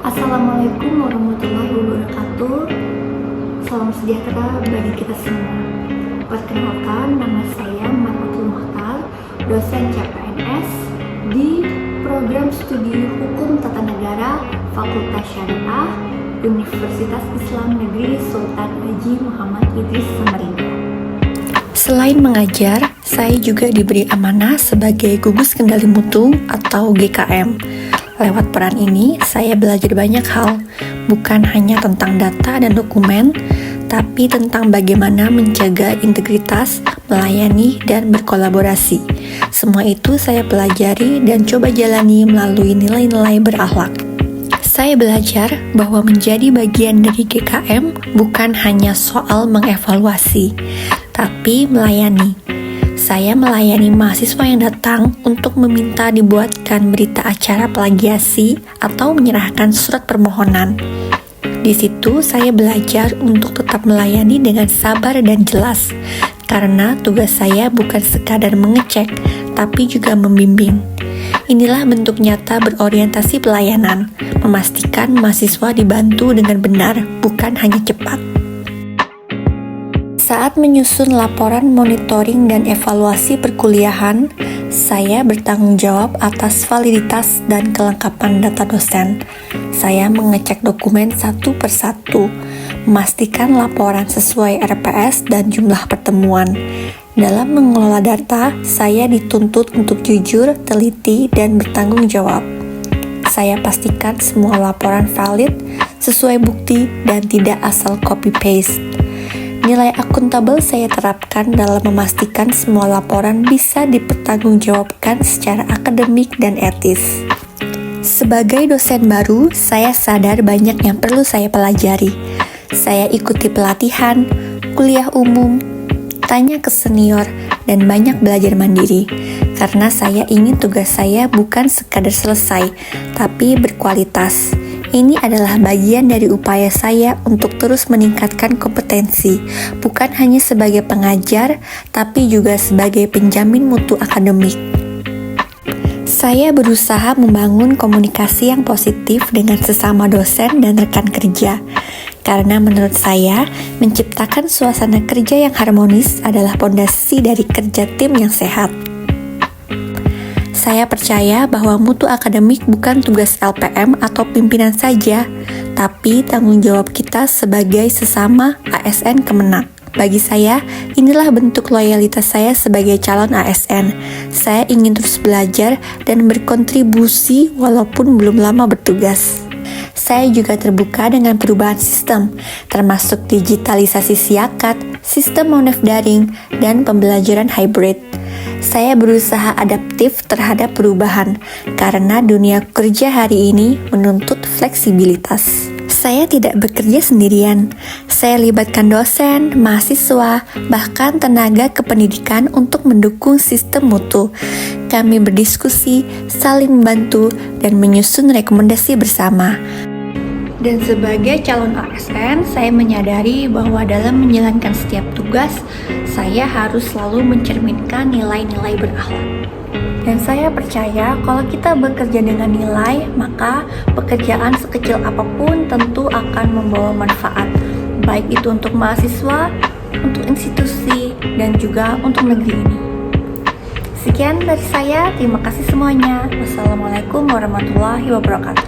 Assalamualaikum warahmatullahi wabarakatuh. Salam sejahtera bagi kita semua. Perkenalkan, nama saya Marfatul Muhtar, dosen CPNS di Program Studi Hukum Tata Negara Fakultas Syariah Universitas Islam Negeri Sultan Haji Muhammad Idris Samarinda. Selain mengajar, saya juga diberi amanah sebagai gugus kendali mutu atau GKM. Lewat peran ini, saya belajar banyak hal, bukan hanya tentang data dan dokumen, tapi tentang bagaimana menjaga integritas, melayani, dan berkolaborasi. Semua itu saya pelajari dan coba jalani melalui nilai-nilai berakhlak. Saya belajar bahwa menjadi bagian dari GKM bukan hanya soal mengevaluasi, tapi melayani. Saya melayani mahasiswa yang datang untuk meminta dibuatkan berita acara plagiasi atau menyerahkan surat permohonan. Di situ saya belajar untuk tetap melayani dengan sabar dan jelas, karena tugas saya bukan sekadar mengecek, tapi juga membimbing. Inilah bentuk nyata berorientasi pelayanan, memastikan mahasiswa dibantu dengan benar, bukan hanya cepat. Saat menyusun laporan monitoring dan evaluasi perkuliahan, saya bertanggung jawab atas validitas dan kelengkapan data dosen. Saya mengecek dokumen satu persatu, memastikan laporan sesuai RPS dan jumlah pertemuan. Dalam mengelola data, saya dituntut untuk jujur, teliti, dan bertanggung jawab. Saya pastikan semua laporan valid, sesuai bukti, dan tidak asal copy-paste. Nilai akuntabel saya terapkan dalam memastikan semua laporan bisa dipertanggungjawabkan secara akademik dan etis. Sebagai dosen baru, saya sadar banyak yang perlu saya pelajari. Saya ikuti pelatihan, kuliah umum, tanya ke senior, dan banyak belajar mandiri. Karena saya ingin tugas saya bukan sekadar selesai, tapi berkualitas. Ini adalah bagian dari upaya saya untuk terus meningkatkan kompetensi, bukan hanya sebagai pengajar, tapi juga sebagai penjamin mutu akademik. Saya berusaha membangun komunikasi yang positif dengan sesama dosen dan rekan kerja, karena menurut saya, menciptakan suasana kerja yang harmonis adalah pondasi dari kerja tim yang sehat. Saya percaya bahwa mutu akademik bukan tugas LPM atau pimpinan saja, tapi tanggung jawab kita sebagai sesama ASN Kemenak. Bagi saya, inilah bentuk loyalitas saya sebagai calon ASN. Saya ingin terus belajar dan berkontribusi walaupun belum lama bertugas. Saya juga terbuka dengan perubahan sistem, termasuk digitalisasi siakat, sistem monef daring, dan pembelajaran hybrid. Saya berusaha adaptif terhadap perubahan, karena dunia kerja hari ini menuntut fleksibilitas. Saya tidak bekerja sendirian. Saya libatkan dosen, mahasiswa, bahkan tenaga kependidikan untuk mendukung sistem mutu. Kami berdiskusi, saling membantu, dan menyusun rekomendasi bersama. Dan sebagai calon ASN, saya menyadari bahwa dalam menjalankan setiap tugas, saya harus selalu mencerminkan nilai-nilai berakhlak. Dan saya percaya kalau kita bekerja dengan nilai, maka pekerjaan sekecil apapun tentu akan membawa manfaat, baik itu untuk mahasiswa, untuk institusi, dan juga untuk negeri ini. Sekian dari saya, terima kasih semuanya. Wassalamualaikum warahmatullahi wabarakatuh.